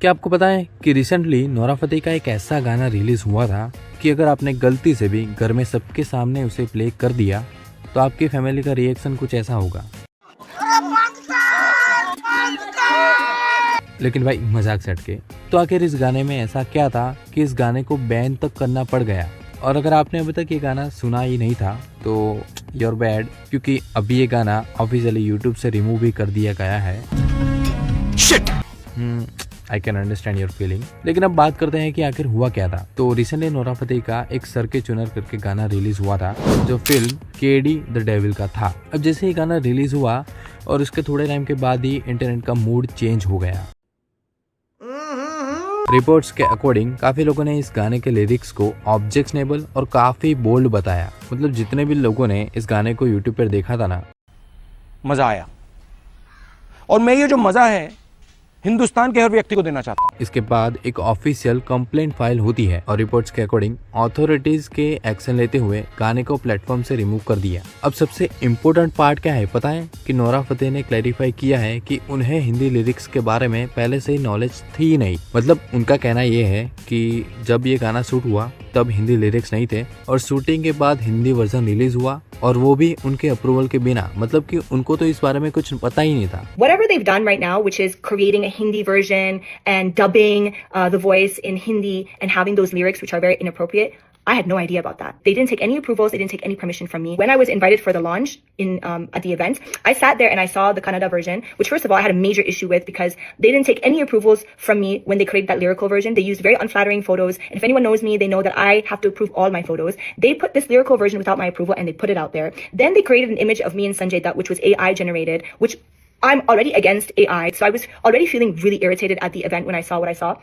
क्या आपको पता है कि रिसेंटली नोरा फतेही का एक ऐसा गाना रिलीज हुआ था कि अगर आपने गलती से भी घर में सबके सामने उसे प्ले कर दिया तो आपकी फैमिली का रिएक्शन कुछ ऐसा होगा। लेकिन भाई मजाक से हटके, तो आखिर इस गाने में ऐसा क्या था कि इस गाने को बैन तक करना पड़ गया। और अगर आपने अभी तक ये गाना सुना ही नहीं था तो योर बैड, क्योंकि अभी ये गाना ऑफिशियली यूट्यूब से रिमूव भी कर दिया गया है। I can understand your feeling. लेकिन अब बात करते हैं कि आखिर हुआ क्या था। तो रिसेंटली नोरा फतेही का एक सर के चुनर करके गाना रिलीज हुआ था, जो फिल्म केडी द डेविल का था। अब जैसे ये गाना रिलीज हुआ और उसके थोड़े टाइम के बाद ही इंटरनेट का मूड चेंज हो गया। रिपोर्ट्स के अकॉर्डिंग काफी लोगों ने इस गाने के लिरिक्स को ऑब्जेक्शनेबल और काफी बोल्ड बताया। मतलब जितने भी लोगों ने इस गाने को यूट्यूब पर देखा था ना, मजा आया। और मैं ये जो मजा है हिंदुस्तान के हर व्यक्ति को देना चाहता हूँ। इसके बाद एक ऑफिशियल कंप्लेंट फाइल होती है और रिपोर्ट्स के अकॉर्डिंग अथॉरिटीज के एक्शन लेते हुए गाने को प्लेटफॉर्म से रिमूव कर दिया। अब सबसे इम्पोर्टेंट पार्ट क्या है पता है कि नोरा फतेही ने क्लैरिफाई किया है कि उन्हें हिंदी लिरिक्स के बारे में पहले से ही नॉलेज थी नहीं। मतलब उनका कहना ये है कि जब ये गाना शूट हुआ तब हिंदी लिरिक्स नहीं थे और शूटिंग के बाद हिंदी वर्जन रिलीज हुआ और वो भी उनके अप्रूवल के बिना। मतलब कि उनको तो इस बारे में कुछ पता ही नहीं था। Whatever they've done right now, which is creating a Hindi version and dubbing the voice in Hindi and having those lyrics which are very inappropriate, I had no idea about that. They didn't take any approvals. They didn't take any permission from me. When I was invited for the launch at the event, I sat there and I saw the Kannada version, which first of all I had a major issue with because they didn't take any approvals from me when they created that lyrical version. They used very unflattering photos. And if anyone knows me, they know that I have to approve all my photos. They put this lyrical version without my approval and they put it out there. Then they created an image of me and Sanjay Dutt, which was AI generated, which I'm already against AI. So I was already feeling really irritated at the event when I saw what I saw.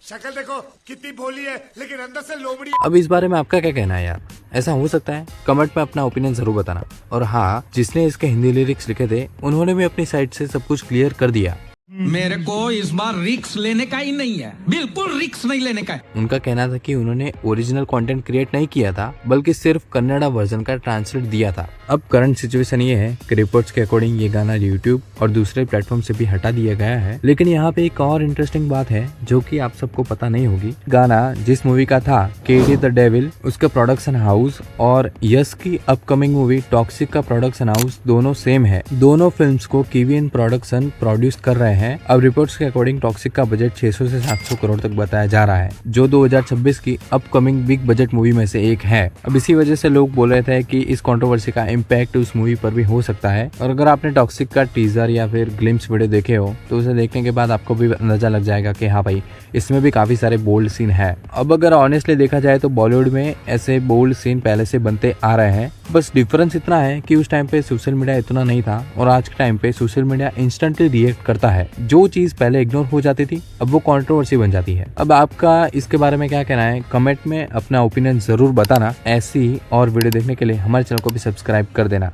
शक्ल देखो कितनी भोली है लेकिन अंदर से लोमड़ी। अब इस बारे में आपका क्या कहना है यार? ऐसा हो सकता है? कमेंट में अपना ओपिनियन जरूर बताना। और हाँ, जिसने इसके हिंदी लिरिक्स लिखे थे उन्होंने भी अपनी साइड से सब कुछ क्लियर कर दिया। मेरे को इस बार रिक्स लेने का ही नहीं है, बिल्कुल रिक्स नहीं लेने का है। उनका कहना था कि उन्होंने ओरिजिनल कंटेंट क्रिएट नहीं किया था बल्कि सिर्फ कन्नड़ा वर्जन का ट्रांसलेट दिया था। अब करंट सिचुएशन ये है कि रिपोर्ट्स के अकॉर्डिंग ये गाना यूट्यूब और दूसरे प्लेटफॉर्म से भी हटा दिया गया है। लेकिन यहाँ पे एक और इंटरेस्टिंग बात है जो कि आप सबको पता नहीं होगी। गाना जिस मूवी का था केडी द डेविल, उसका प्रोडक्शन हाउस और यश की अपकमिंग मूवी टॉक्सिक का प्रोडक्शन हाउस दोनों सेम है। दोनों फिल्म्स को KVN प्रोडक्शन प्रोड्यूस कर रहे हैं। अब रिपोर्ट्स के अकॉर्डिंग टॉक्सिक का बजट 600 से 700 करोड़ तक बताया जा रहा है, जो 2026 की अपकमिंग बिग बजट मूवी में से एक है। अब इसी वजह से लोग बोल रहे थे कि इस कंट्रोवर्सी का इम्पैक्ट उस मूवी पर भी हो सकता है। और अगर आपने टॉक्सिक का टीजर या फिर ग्लिम्स वीडियो देखे हो तो उसे देखने के बाद आपको भी अंदाजा लग जाएगा कि हाँ भाई, इसमें भी काफी सारे बोल्ड सीन है। अब अगर ऑनेस्टली देखा जाए तो बॉलीवुड में ऐसे बोल्ड सीन पहले से बनते आ रहे हैं, बस डिफरेंस इतना है कि उस टाइम पे सोशल मीडिया इतना नहीं था और आज के टाइम पे सोशल मीडिया इंस्टेंटली रिएक्ट करता है। जो चीज पहले इग्नोर हो जाती थी अब वो कंट्रोवर्सी बन जाती है। अब आपका इसके बारे में क्या कहना है? कमेंट में अपना ओपिनियन जरूर बताना। ऐसी और वीडियो देखने के लिए हमारे चैनल को भी सब्सक्राइब कर देना।